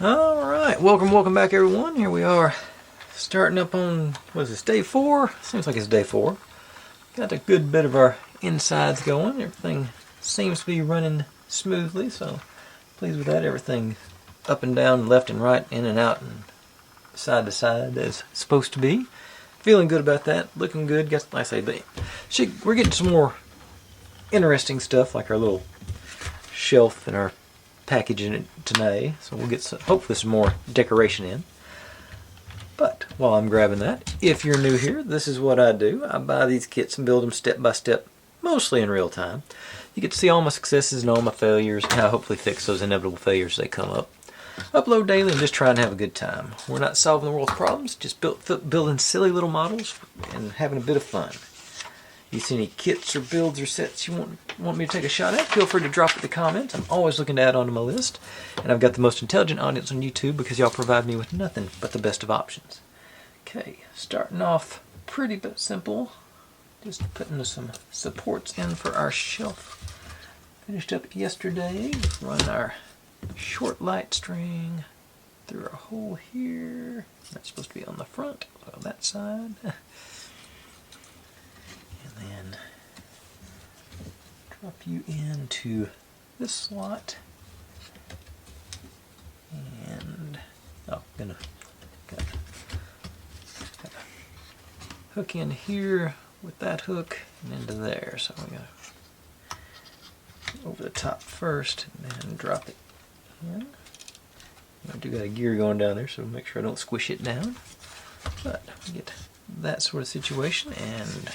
Alright, welcome back everyone. Here we are starting up on, what is this, day 4? Seems like it's day 4. Got a good bit of our insides going. Everything seems to be running smoothly, so pleased with that. Everything up and down, left and right, in and out, and side to side as it's supposed to be. Feeling good about that. Looking good. Guess, like I say, we're getting some more interesting stuff, like our little shelf and our package in it today, so we'll get hopefully some more decoration in. But while I'm grabbing that, if you're new here, this is what I do. I buy these kits and build them step by step, mostly in real time. You get to see all my successes and all my failures, and how I hopefully fix those inevitable failures as they come up. Upload daily and just try and have a good time. We're not solving the world's problems, just building silly little models and having a bit of fun. If you see any kits or builds or sets you want me to take a shot at, feel free to drop it in the comments. I'm always looking to add onto my list. And I've got the most intelligent audience on YouTube because y'all provide me with nothing but the best of options. Okay, starting off pretty simple. Just putting some supports in for our shelf. Finished up yesterday. Run our short light string through our hole here. That's supposed to be on the front, so on that side. And then drop you into this slot, and I'm gonna hook in here with that hook and into there. So I'm gonna over the top first, and then drop it in. I do got a gear going down there, so make sure I don't squish it down. But we get that sort of situation, and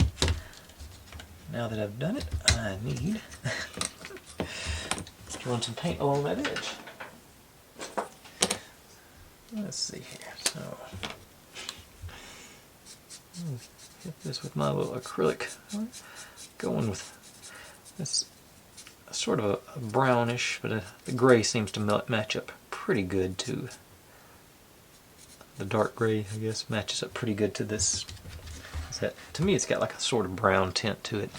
now that I've done it, I need to run some paint along that edge. Let's see here. So, hit this with my little acrylic. Going with this sort of a brownish, but the gray seems to match up pretty good to the dark gray. I guess matches up pretty good to this. To me, it's got like a sort of brown tint to it.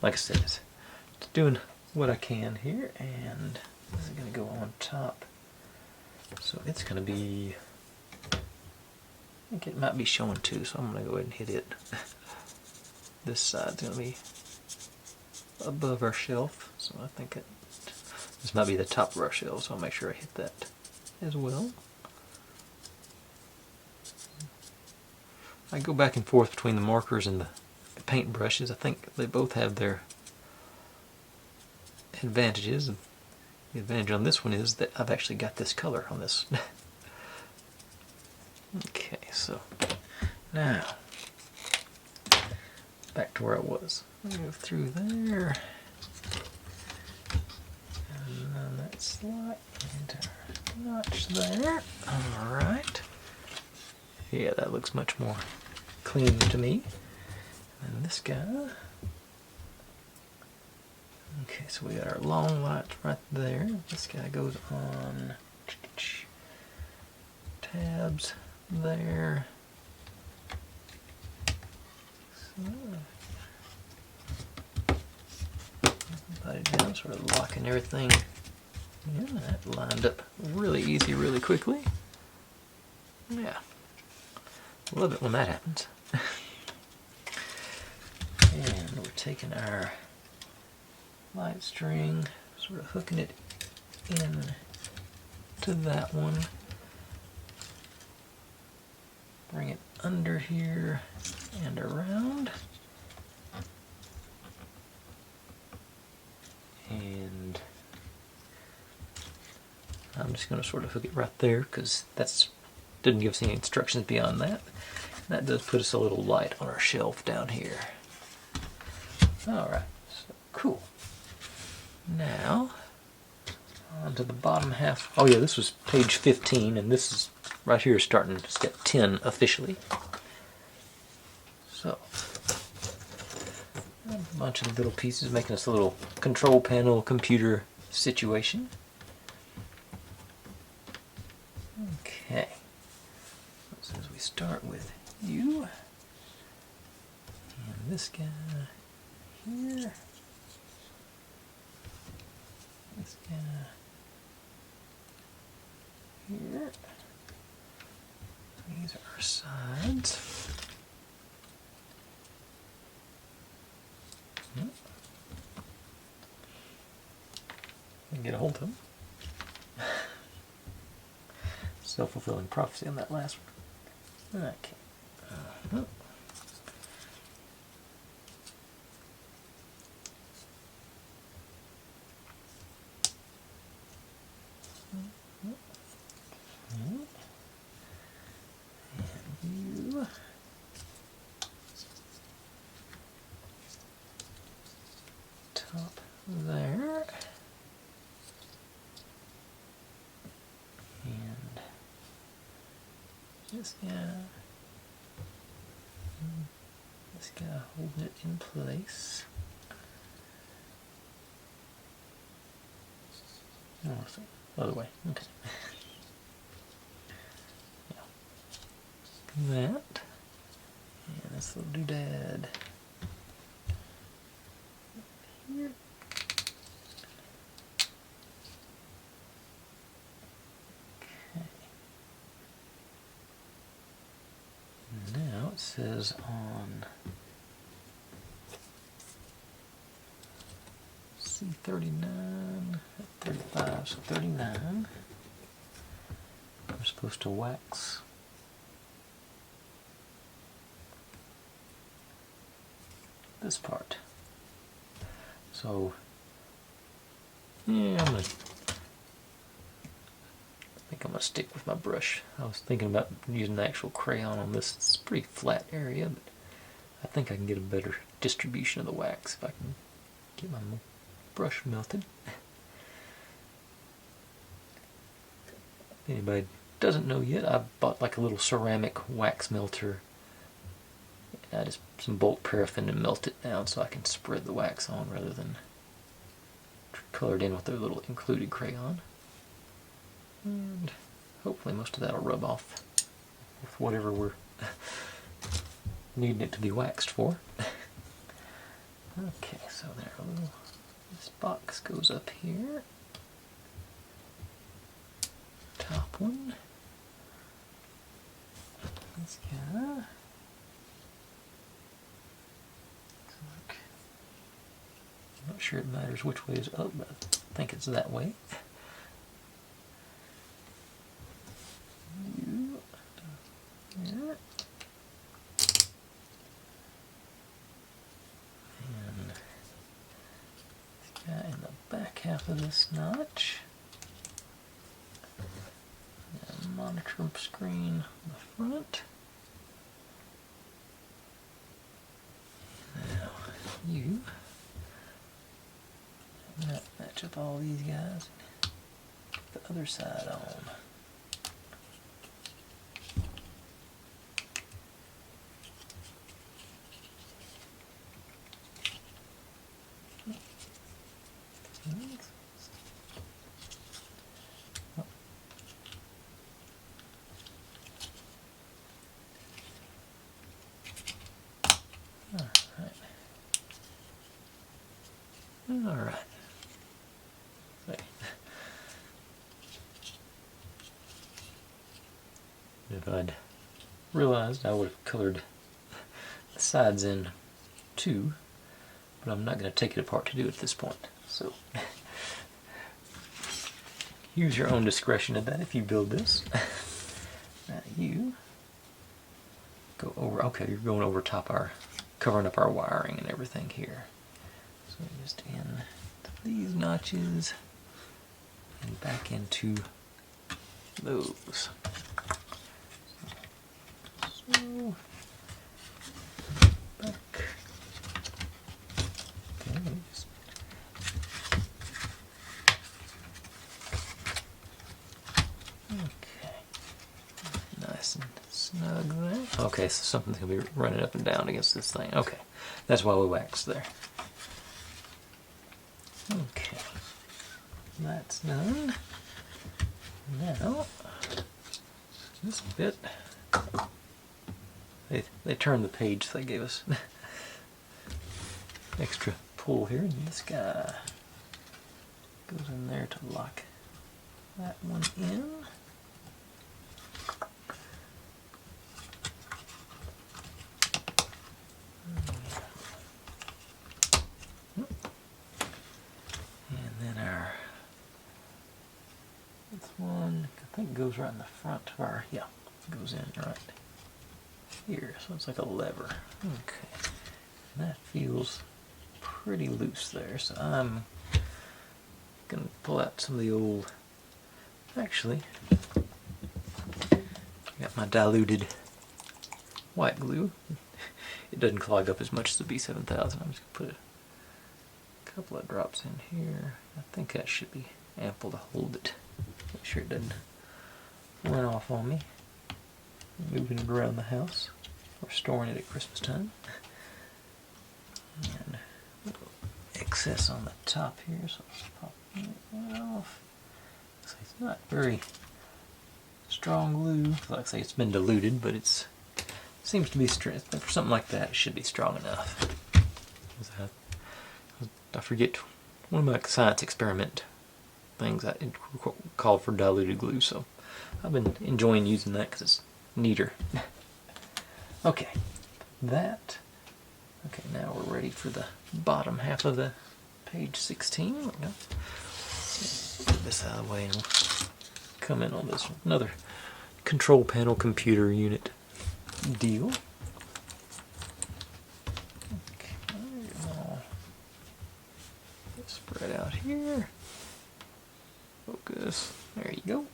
Like I said, it's doing what I can here, and this is going to go on top. So it's going to be, I think it might be showing too, so I'm going to go ahead and hit it. This side's going to be above our shelf, so I think this might be the top of our shelf, so I'll make sure I hit that as well. I go back and forth between the markers and the paint brushes. I think they both have their advantages. The advantage on this one is that I've actually got this color on this. Okay, so now back to where I was. Move through there, and then that slot into our notch there. All right. Yeah, that looks much more clean to me. And this guy. Okay, so we got our long light right there. This guy goes on tabs there. So, put it down, sort of locking everything. Yeah, that lined up really easy, really quickly. Yeah. Love it when that happens. And we're taking our light string, sort of hooking it in to that one. Bring it under here and around. And I'm just going to sort of hook it right there because that's didn't give us any instructions beyond that. That does put us a little light on our shelf down here. Alright, so cool. Now, on to the bottom half. Oh yeah, this was page 15, and this is right here starting step 10 officially. So, a bunch of little pieces making us a little control panel computer situation. Okay. So as we start with you, and this guy here, this guy These are our sides. Get a hold of them. Self-fulfilling prophecy on that last one. Okay. And you top there. And this guy holding it in place. Oh, so other way. Okay. Yeah. That. And this little doodad here. Now it says on C39, 35, so 39, we're supposed to wax this part. So, yeah, I think I'm going to stick with my brush. I was thinking about using the actual crayon on this. It's a pretty flat area, but I think I can get a better distribution of the wax if I can get my brush melted. If anybody doesn't know yet, I bought like a little ceramic wax melter. I just some bulk paraffin and melt it down so I can spread the wax on rather than color it in with their little included crayon. And hopefully most of that will rub off with whatever we're needing it to be waxed for. Okay, so there, this box goes up here. Top one. This guy. I'm not sure it matters which way is up, but I think it's that way. In the back half of this notch, and monitor screen on the front. Now you match up all these guys. Put the other side on. All right. If I'd realized, I would have colored the sides in too, but I'm not going to take it apart to do it at this point. So use your own discretion at that if you build this. Now you go over. Okay, you're going over top covering up our wiring and everything here. So just in these notches and back into those. So back. Okay, let me just nice and snug there. Okay, so something's gonna be running up and down against this thing. Okay, that's why we waxed there. Okay, that's done. Now, this bit, they turned the page, so they gave us extra pull here, and this guy goes in there to lock that one in. think it goes right in the front of our, yeah, it goes in right here. So it's like a lever. Okay. And that feels pretty loose there. So I'm going to pull out some of the old, actually, I got my diluted white glue. It doesn't clog up as much as the B7000. I'm just going to put a couple of drops in here. I think that should be ample to hold it. Make sure it doesn't run off on me. Moving it around the house or storing it at Christmas time. And a little excess on the top here, so let's pop that off. So it's not very strong glue. Like I say, it's been diluted, but it seems to be strong. For something like that, it should be strong enough. I forget one of my science experiment things. It called for diluted glue, so I've been enjoying using that because it's neater. Okay, that. Okay, now we're ready for the bottom half of the page 16. There we go. Get this out of the way and we'll come in on this one. Another control panel computer unit deal. Okay, I'll spread out here. Focus. There you go.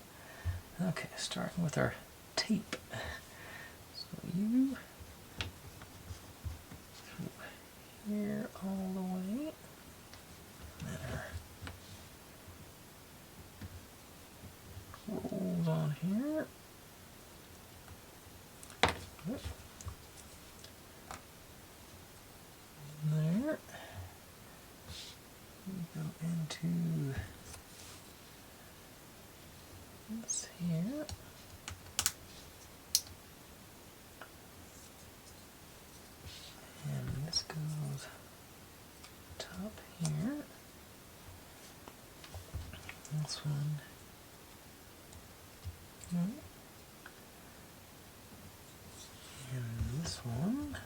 Okay, starting with our tape. So you here all the way. There. Rolls on here. There. We go into this here. And this goes top here. This one. And this one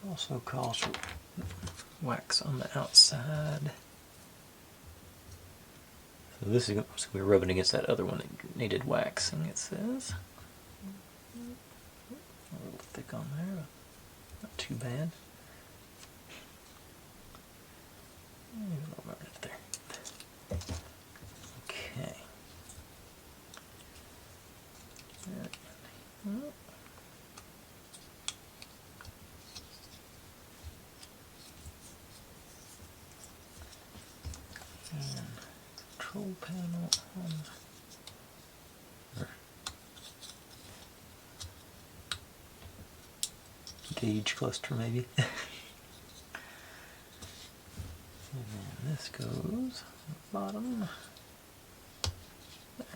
also calls for wax on the outside. So this is going to be rubbing against that other one that needed waxing, it says. A little thick on there. Not too bad. Maybe a little more right there. Okay. And control panel on gauge cluster maybe. And then this goes on the bottom. There.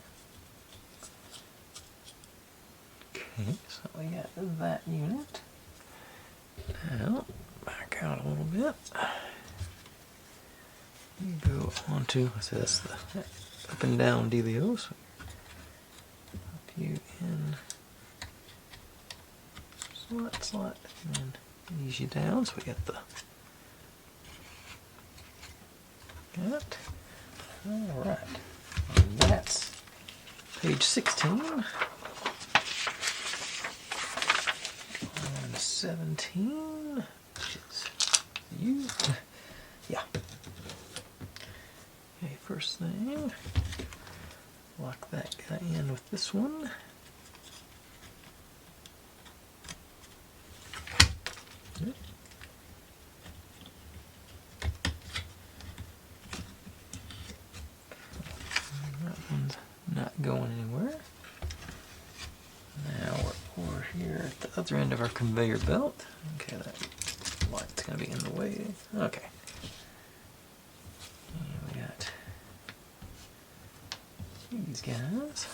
Okay, so we got that unit. Now, back out a little bit. You go onto, so that's the up and down dealio. So up you in slot, and then ease you down. So we got the that. All right, and that's page 16. And 17, which is you. Yeah. Okay, first thing, lock that guy in with this one. Good. That one's not going anywhere. Now we're over here at the other end of our conveyor belt. Okay, that light's going to be in the way. Okay. And we got these guys.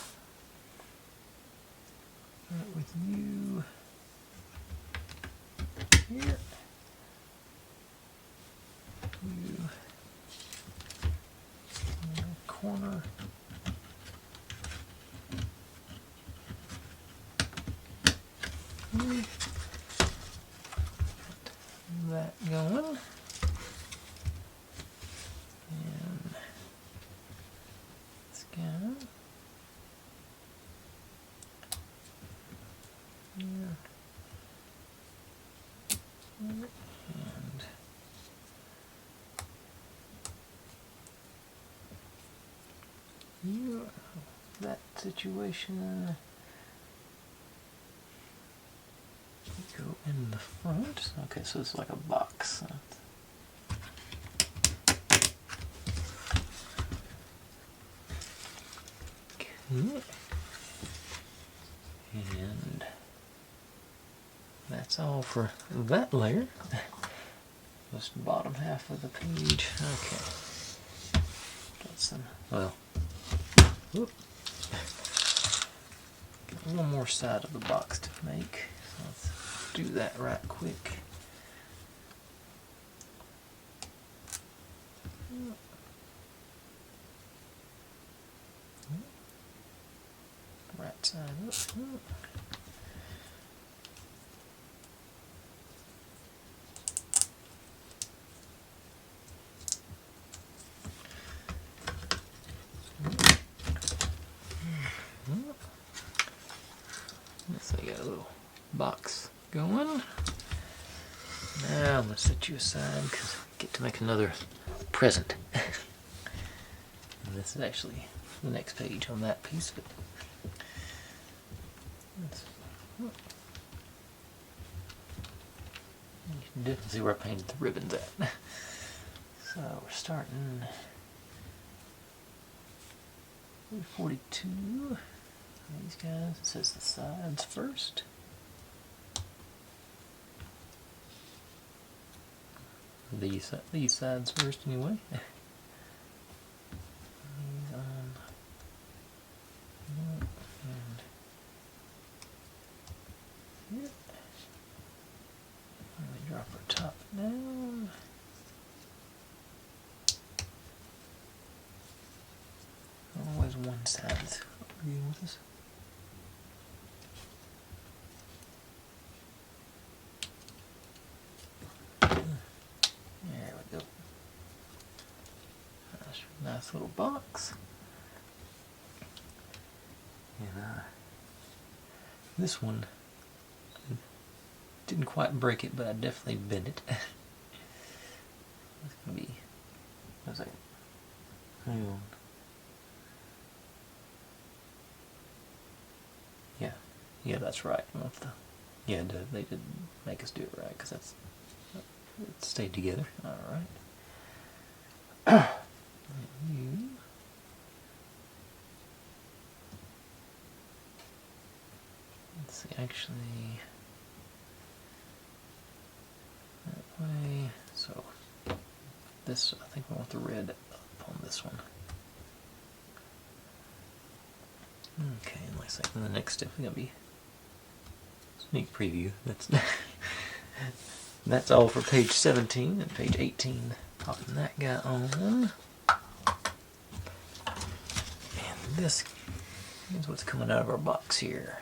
Start with you here. You in the corner. That going. And this guy. that situation. Go in the front. Okay, so it's like a box. Okay. And that's all for that layer. Just the bottom half of the page. Okay. Got some, well, whoop. Got one more side of the box to make. So let's do that right quick. Right side up. So I got a little box going. Now I'm going to set you aside because I get to make another present. And this is actually the next page on that piece of it. You can definitely see where I painted the ribbons at. So we're starting 42. These guys, it says the sides first. These sides first anyway. These on and here. And we drop our top down. Always one side is agreeing with us. There we go. Nice little box. And this one didn't quite break it, but I definitely bent it. It's gonna be. What was that? Hang on. Yeah, that's right. Yeah, they did make us do it right because it stayed together. All right. Let's see. Actually, that way. So this, I think we want the red up on this one. Okay, and looks like the next step is gonna be sneak preview. That's all for page 17 and page 18. Popping that guy on. And this is what's coming out of our box here.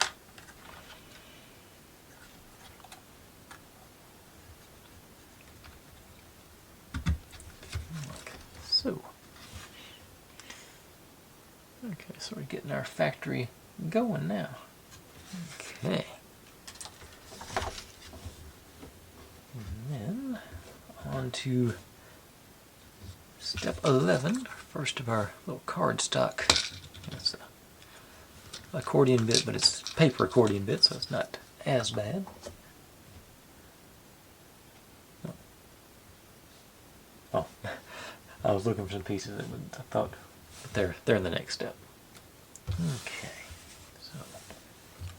Like so. Okay, so we're getting our factory going now. Okay. And then on to step 11, first of our little cardstock. It's an accordion bit, but it's paper accordion bit, so it's not as bad. Oh, I was looking for some pieces, but I thought they're in the next step. Okay, so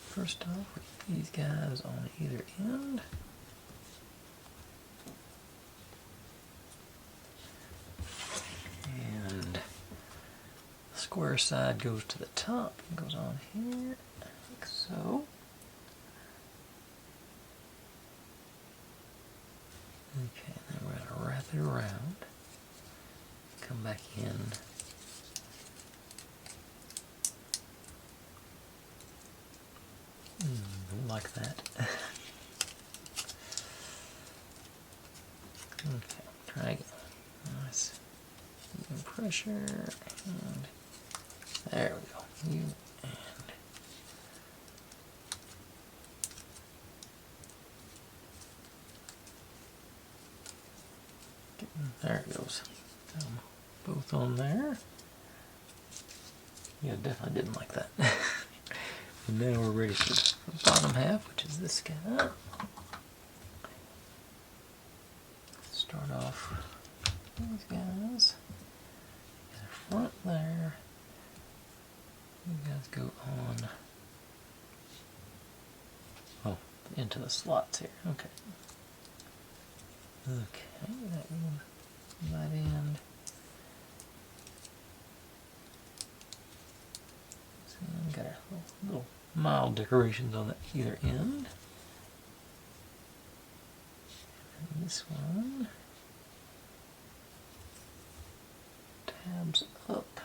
first off, we get these guys on either end. And the square side goes to the top and goes on here, like so. Okay, then we're going to wrap it around, come back in. Don't like that. Okay, try again. Nice. Even pressure, and there we go. There it goes. Both on there. Yeah, definitely didn't like that. And now we're ready for the bottom half, which is this guy. Start off with these guys. In the front there. You guys go on. Oh, into the slots here. Okay. Okay, that one, that end. So we got our little mild decorations on either end. And this one tabs up.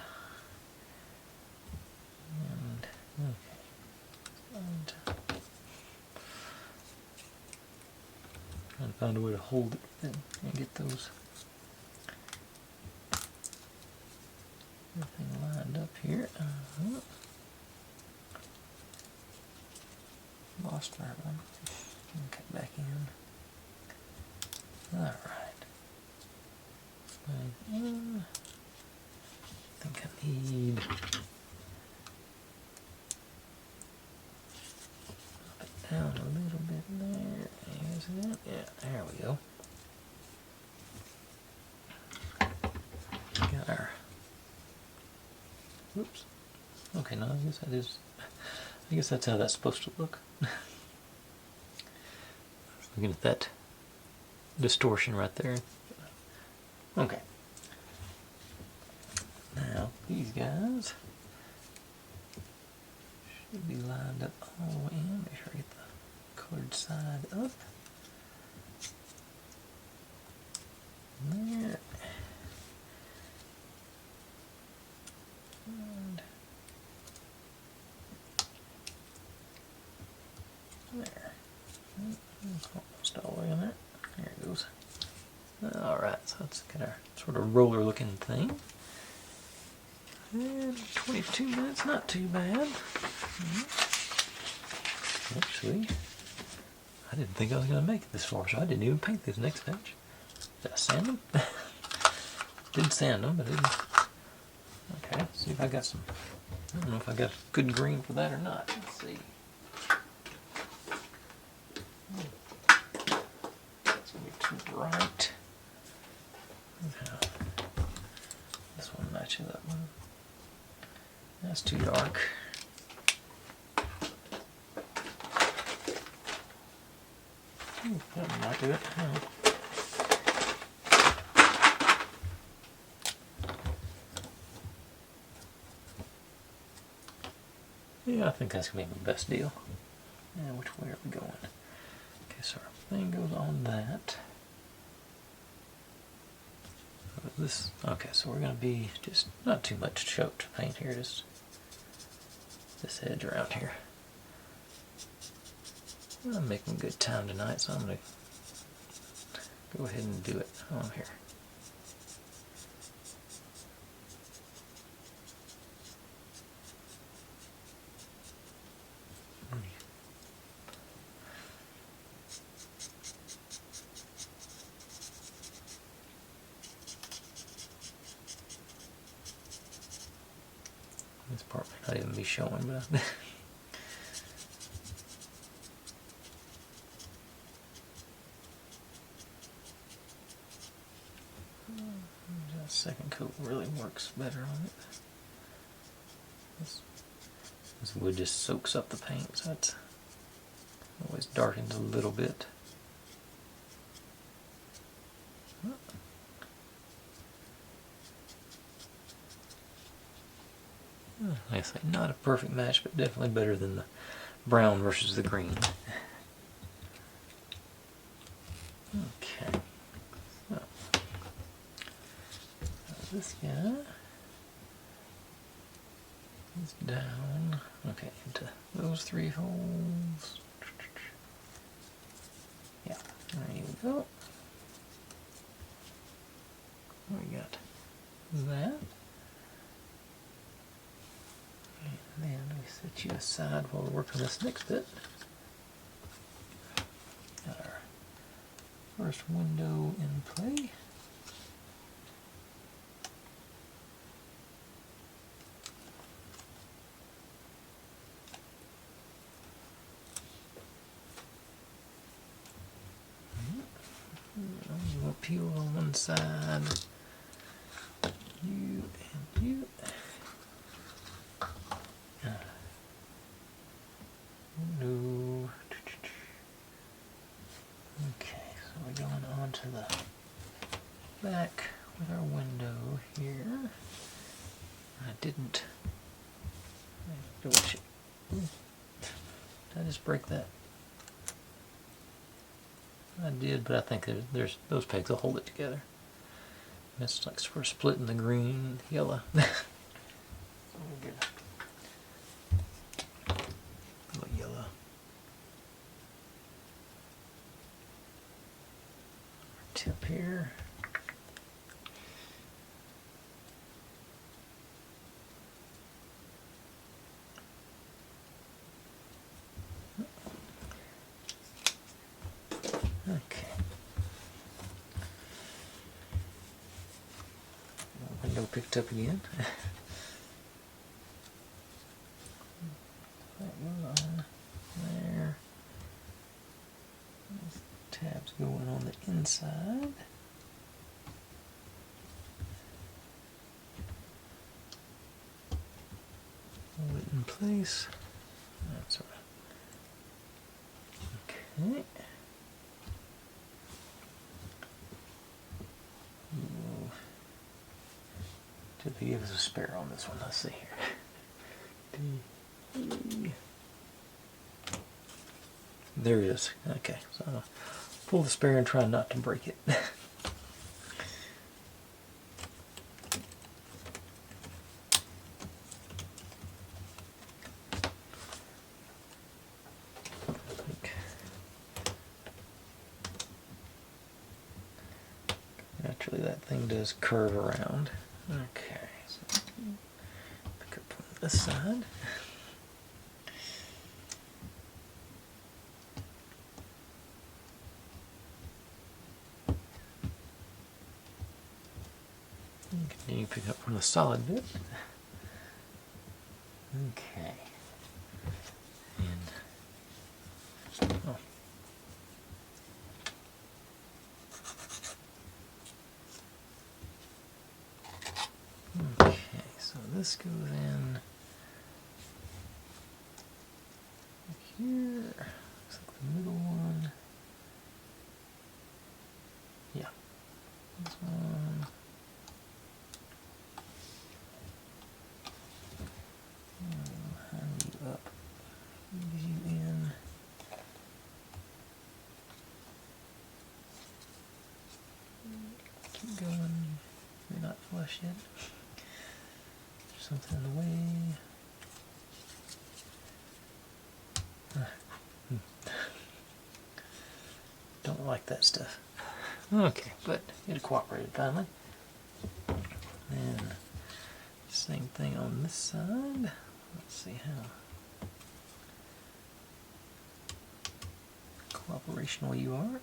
And okay. And trying to find a way to hold it and get those everything lined up here. Lost that one. Cut back in. Alright. I think I need up it down a little bit there. There's that. Yeah, there we go. Got our. Oops. Okay, no, I guess that is. I guess that's how that's supposed to look. Looking at that distortion right there. Okay. Now these guys should be lined up all the way in. Make sure I get the colored side up. There. And there. Almost all the way in there. There it goes. Alright, so let's get our sort of roller looking thing. And 22 minutes, not too bad. Actually, I didn't think I was going to make it this far, so I didn't even paint this next batch. Did I sand them? Didn't sand them, but I didn't. Okay, let's see if I got some. I don't know if I got good green for that or not. Let's see. It's going to be too bright. This one matches that one. That's too dark. That might do it. Yeah, I think that's going to be the best deal. Now, which way are we going? Okay, so our thing goes on that. This, okay, so we're going to be just not too much choke to paint here, just this edge around here. I'm making good time tonight, so I'm going to go ahead and do it on here. This part might not even be showing, but that second coat really works better on it. This wood just soaks up the paint, so it's always darkens a little bit. Like I say, not a perfect match, but definitely better than the brown versus the green. Okay. So, this guy is down. Okay, into those three holes. Yeah, there you go. We got that. And then we set you aside while we're working this next bit. Got our first window in play. little peel on one side. You and you. No. Okay, so we're going on to the back with our window here. I didn't. Did I just break that? I did, but I think there's those pegs will hold it together. That's like sort of splitting the green and the yellow. So we'll get a little yellow. Tip here. Okay. Window picked up again. That goes on there. These tabs going on the inside. Hold it in place. That's right. Okay. Did they give us a spare on this one? Let's see here. There it is. Okay, so I'll pull the spare and try not to break it. Naturally, that thing does curve around. Okay, so pick up on this side. And continue picking up from the solid bit. Okay. And oh. Okay, so this goes in here. Looks like the middle one. Yeah. This one. Hand you up. Ease you in. Keep going. You're not flush yet. There's something in the way. Don't like that stuff. Okay, but it cooperated finally. And same thing on this side. Let's see how cooperational you are.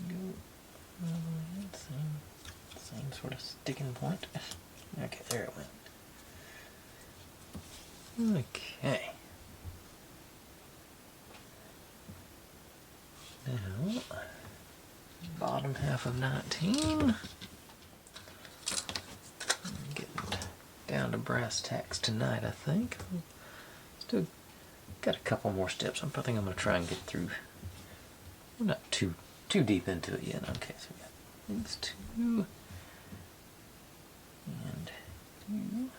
Go same sort of sticking point. Okay, there it went. Okay. Now, bottom half of 19. Getting down to brass tacks tonight, I think. Still got a couple more steps. I think I'm going to try and get through. We're not too deep into it yet. Okay, so we got these two and two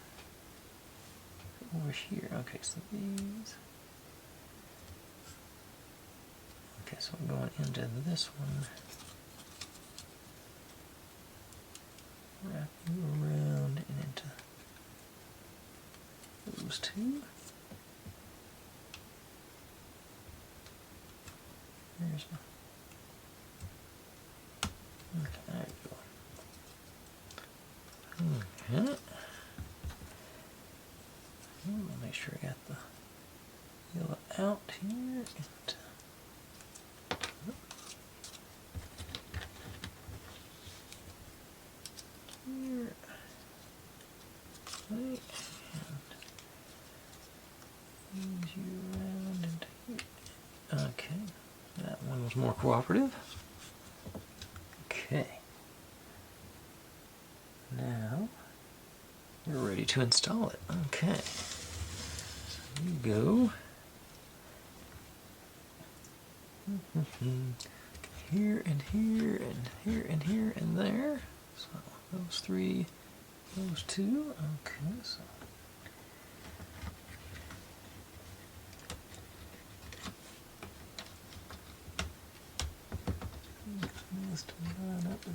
over here. Okay, so these. Okay, so I'm going into this one. Wrap you around and into those two. There's my. Okay, there you go. Okay. I'll make sure I got the yellow out here. Here. Right. And ease you around into here. Okay. That one was more cooperative. Okay. Now we're ready to install it. Okay. So you go here and here and here and here and there. So those three, those two. Okay, so let's line up this.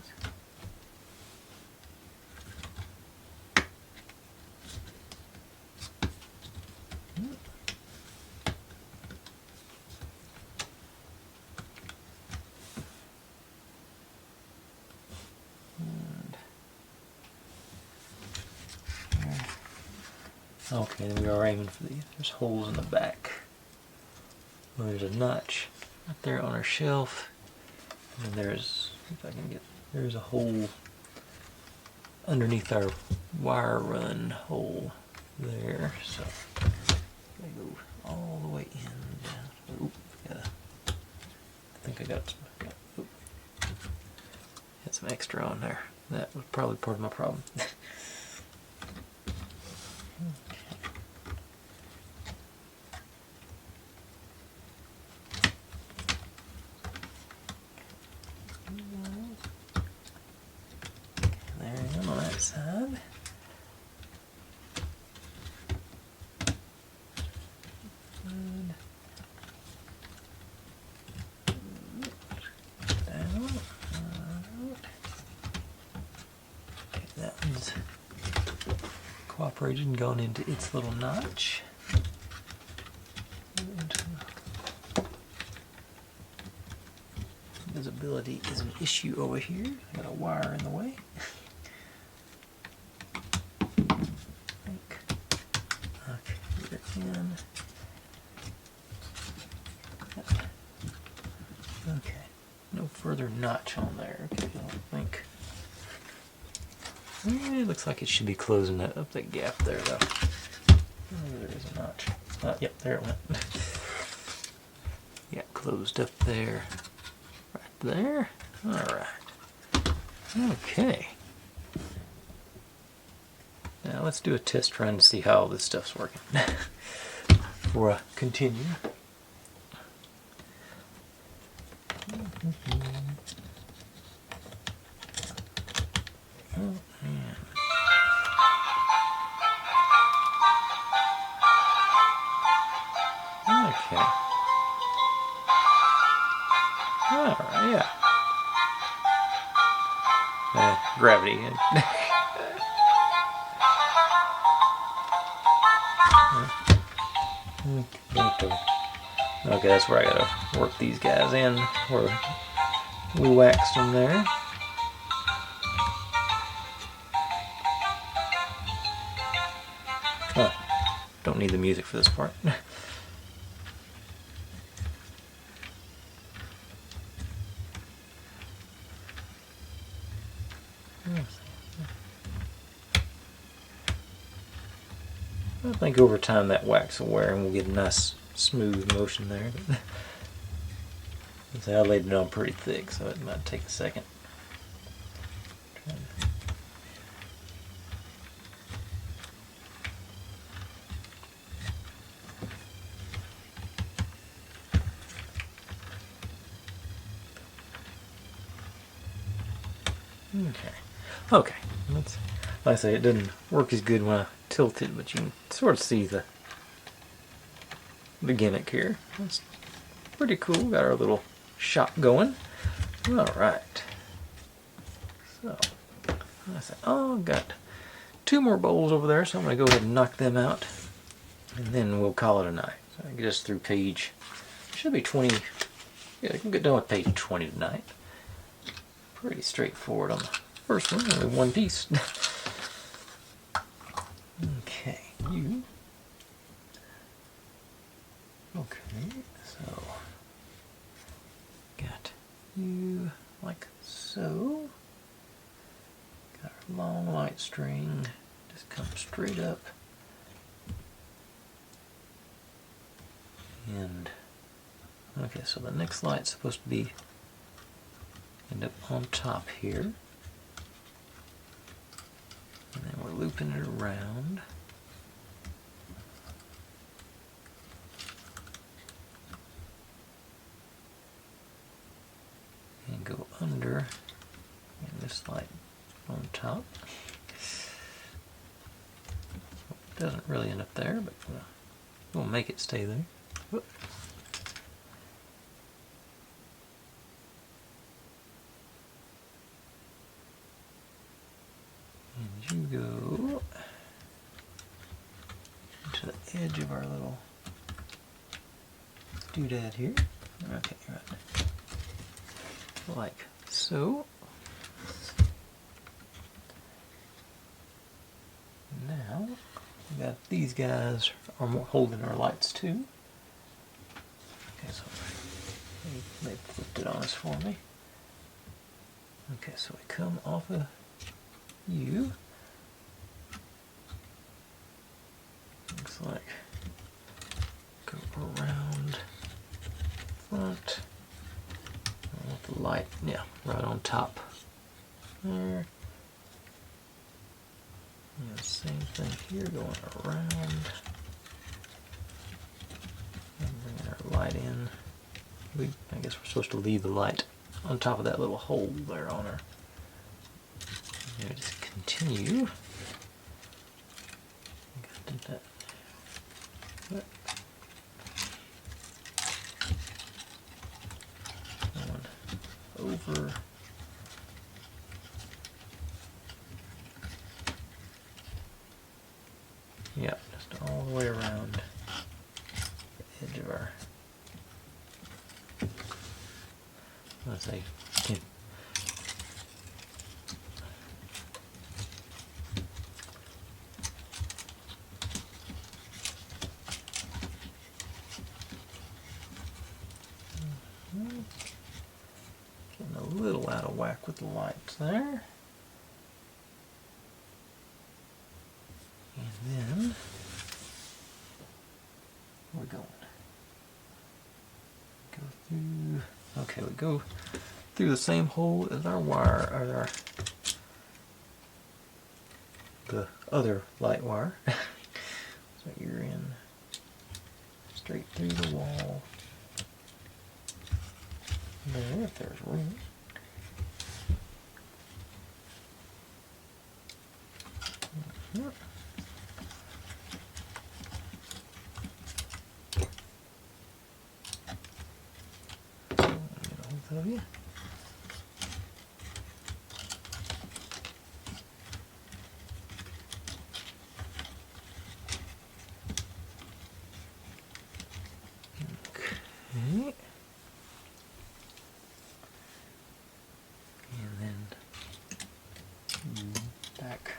Okay, then we are aiming for these. There's holes in the back. Well, there's a notch right there on our shelf. And there's, if I can get, there's a hole underneath our wire run hole there. So I go all the way in down. Oop, I think I got some, had some extra on there. That was probably part of my problem. There I am on that side. Down. Okay, that one's cooperated and gone into its little notch. Visibility is an issue over here. I got a wire in the way. Okay, we're in. Okay, no further notch on there. Okay, I don't think. It looks like it should be closing that up that gap there though. Oh, there is a notch. Yep, there it went. Yeah, closed up there. Right there. Alright. Okay. Now let's do a test run to see how all this stuff's working. Before I continue. Oh, man. Okay. Alright, yeah. Gravity. Okay, that's where I gotta work these guys in, where we waxed them there. Oh, don't need the music for this part. I think over time that wax will wear and we'll get a nice smooth motion there. See, I laid it on pretty thick, so it might take a second. Okay. That's, like I say, it doesn't work as good when I tilt it, but you can sort of see the gimmick here. That's pretty cool. Got our little shop going. Alright. So, I said, oh, I've got 2 more bowls over there, so I'm going to go ahead and knock them out. And then we'll call it a night. So I get us through page, should be 20. Yeah, I can get done with page 20 tonight. Pretty straightforward on the first one, only one piece. Okay, you. Okay, so got you like so. Got our long light string, just come straight up. And okay, so the next light's supposed to be end up on top here. spin it around. And go under, and this light on top. It doesn't really end up there, but we'll make it stay there. Whoop. And you go to the edge of our little doodad here. Okay, right. Like so. Now we got these guys are holding our lights too. Okay, so they flipped it on us for me. Okay, so we come off of you. Looks like go around front. I want the light, yeah, right on top there. Yeah, same thing here, going around and bringing our light in. I guess we're supposed to leave the light on top of that little hole there on her. And just continue. Did that. What? Going over. Yeah, just all the way around the edge of our. Let's say. Getting a little out of whack with the lights there. And then we're going. Go through. Okay, we go through the same hole as our wire, or the other light wire. So you're in straight through the wall. There, if there's room. Mm-hmm. Of you. Okay. And then back.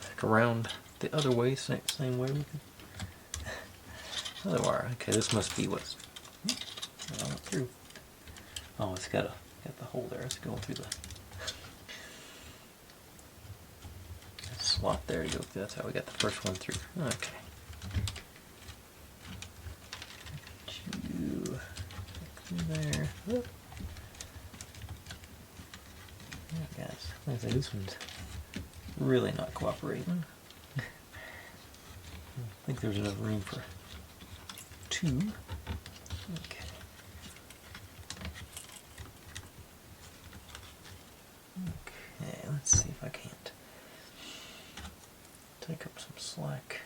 Back around the other way, same way we can. Other wire. Okay, this must be what's I went through. Oh, it's got the hole there. It's going through the slot there to go through. That's how we got the first one through. Okay. You through there. Whoop. Yeah, guys. Like I say, this one's really not cooperating. I think there's enough room for two. Okay. Okay, let's see if I can't take up some slack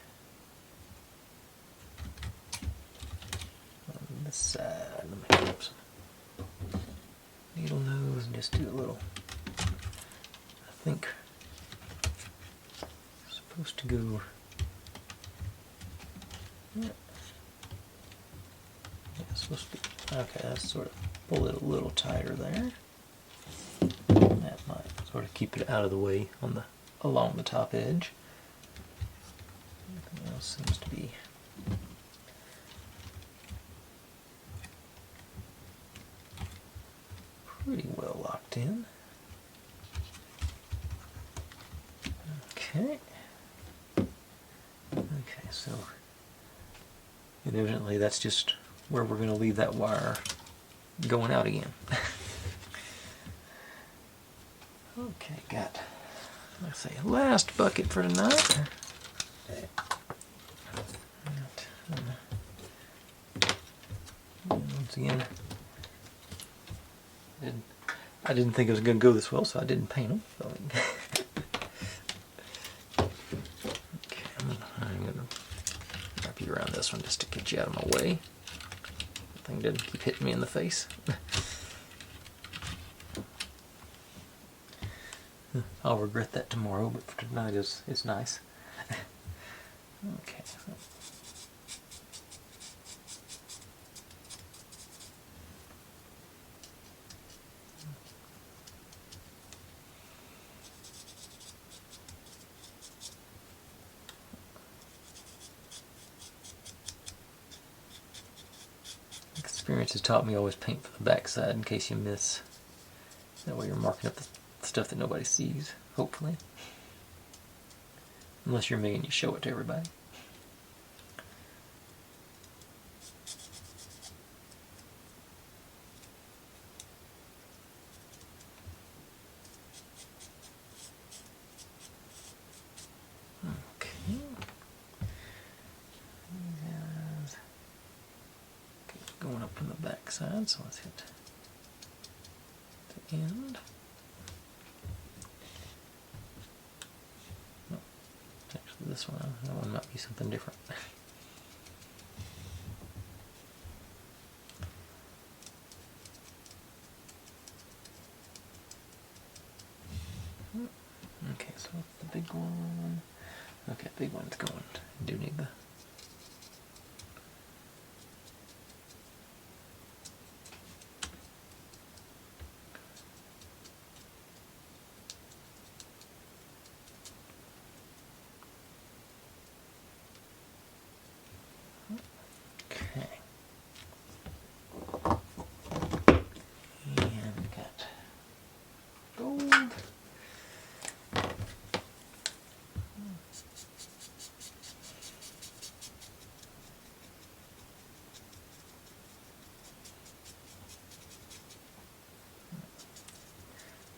on this side. Let me get up some needle nose and just do a little. I think it's supposed to go. Yeah. It's supposed to be, okay, that's sort of pull it a little tighter there. That might sort of keep it out of the way on the along the top edge. Everything else seems to be pretty well locked in. Okay. Okay, so and evidently that's just where we're going to leave that wire going out again. Okay, got, let's say, last bucket for tonight. Once again, I didn't think it was going to go this well, so I didn't paint them. So okay, I'm going to wrap you around this one just to get you out of my way. The thing doesn't keep hitting me in the face. I'll regret that tomorrow, but for tonight it's nice. Okay. So. Experience has taught me always paint for the backside in case you miss. That way you're marking up the stuff that nobody sees, hopefully. Unless you're me and you show it to everybody. Okay. Going up from the backside, so let's hit the end. No, actually this one, that one might be something different. Okay, so the big one. Okay, big one's going. I do need the. Okay. And we got gold.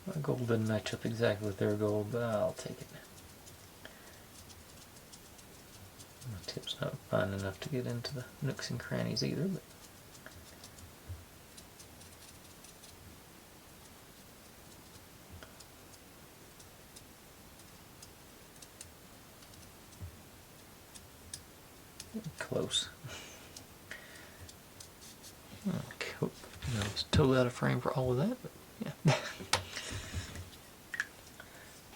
My gold doesn't match up exactly with their gold, but I'll take it. My tip's not fine enough to get into the nooks and crannies either, but close. Okay, no, it's totally out of frame for all of that, but yeah.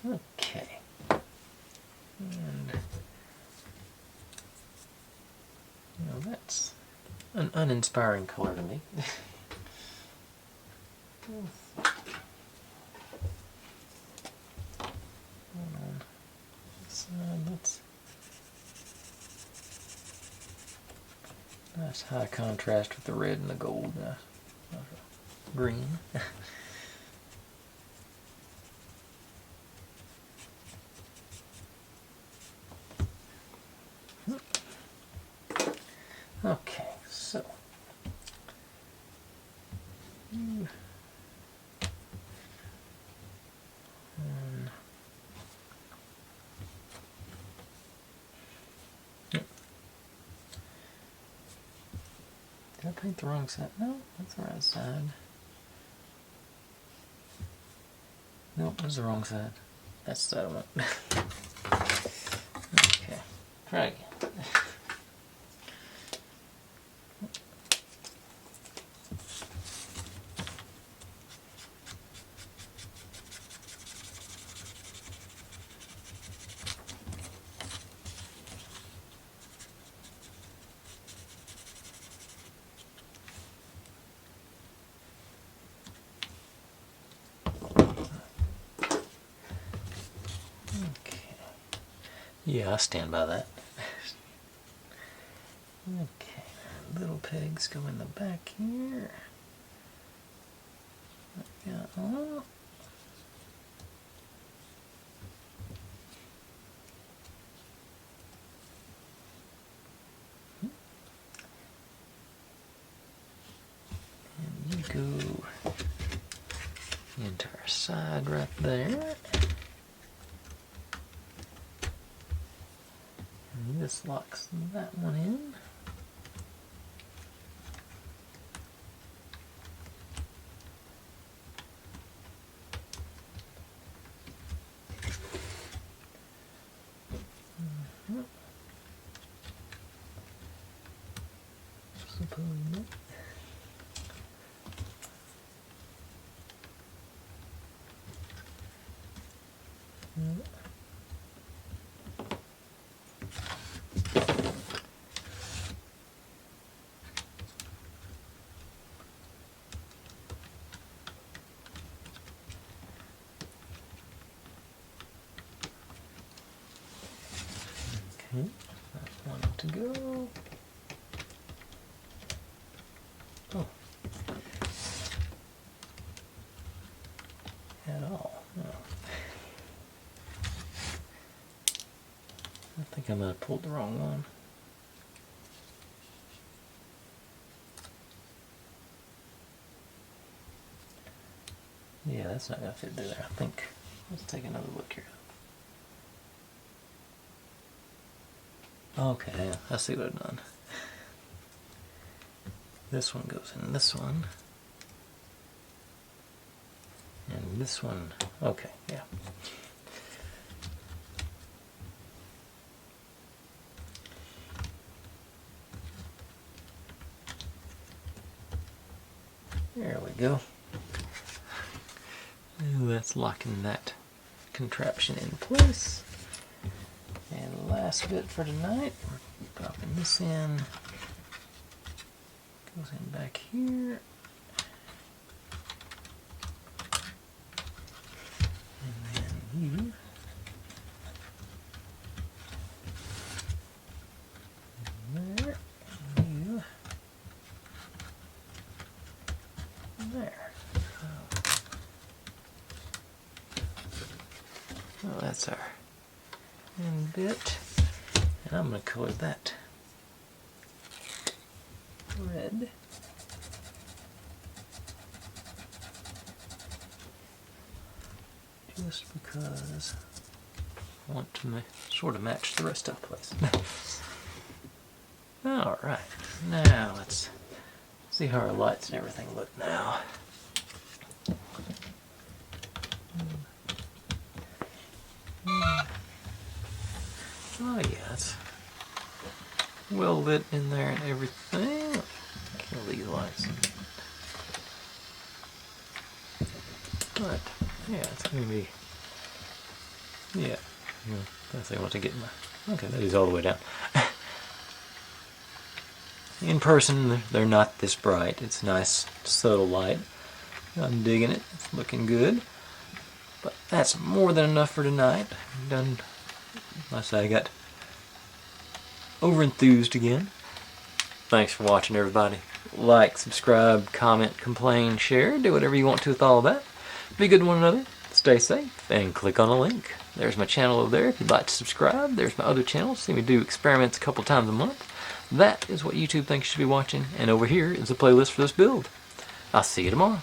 Okay. And that's an uninspiring color to me. On this side, that's nice high contrast with the red and the gold. Green. Okay, so did I paint the wrong side? No, that's the right side. Nope, that's the wrong side. That's the side I want. Okay, try again. Yeah, I stand by that. Okay, little pegs go in the back here. Yeah. And you go into our side right there. And this locks that one in. Okay, that's one to go. Oh. At all. No. I think I might have pulled the wrong one. Yeah, that's not going to fit through there, I think. Let's take another look here. Okay, yeah, I see what I've done. This one goes in this one. And this one, okay, yeah. There we go. And that's locking that contraption in place. And last bit for tonight, we're dropping this in. Goes in back here. And then you. And there. And you. And there. So that's our end bit. And I'm going to color that red. Just because I want to sort of match the rest of the place. Alright, now let's see how our lights and everything look now. Oh yeah, it's well lit in there and everything. Kill these lights. But yeah, it's gonna be, yeah. I want to get my, okay, that is all the way down. In person, they're not this bright. It's nice, subtle light. I'm digging it. It's looking good. But that's more than enough for tonight. I'm done. Like I say, I got over enthused again. Thanks for watching, everybody. Like, subscribe, comment, complain, share. Do whatever you want to with all of that. Be good to one another. Stay safe. And click on a link. There's my channel over there if you'd like to subscribe. There's my other channels. See me do experiments a couple times a month. That is what YouTube thinks you should be watching. And over here is a playlist for this build. I'll see you tomorrow.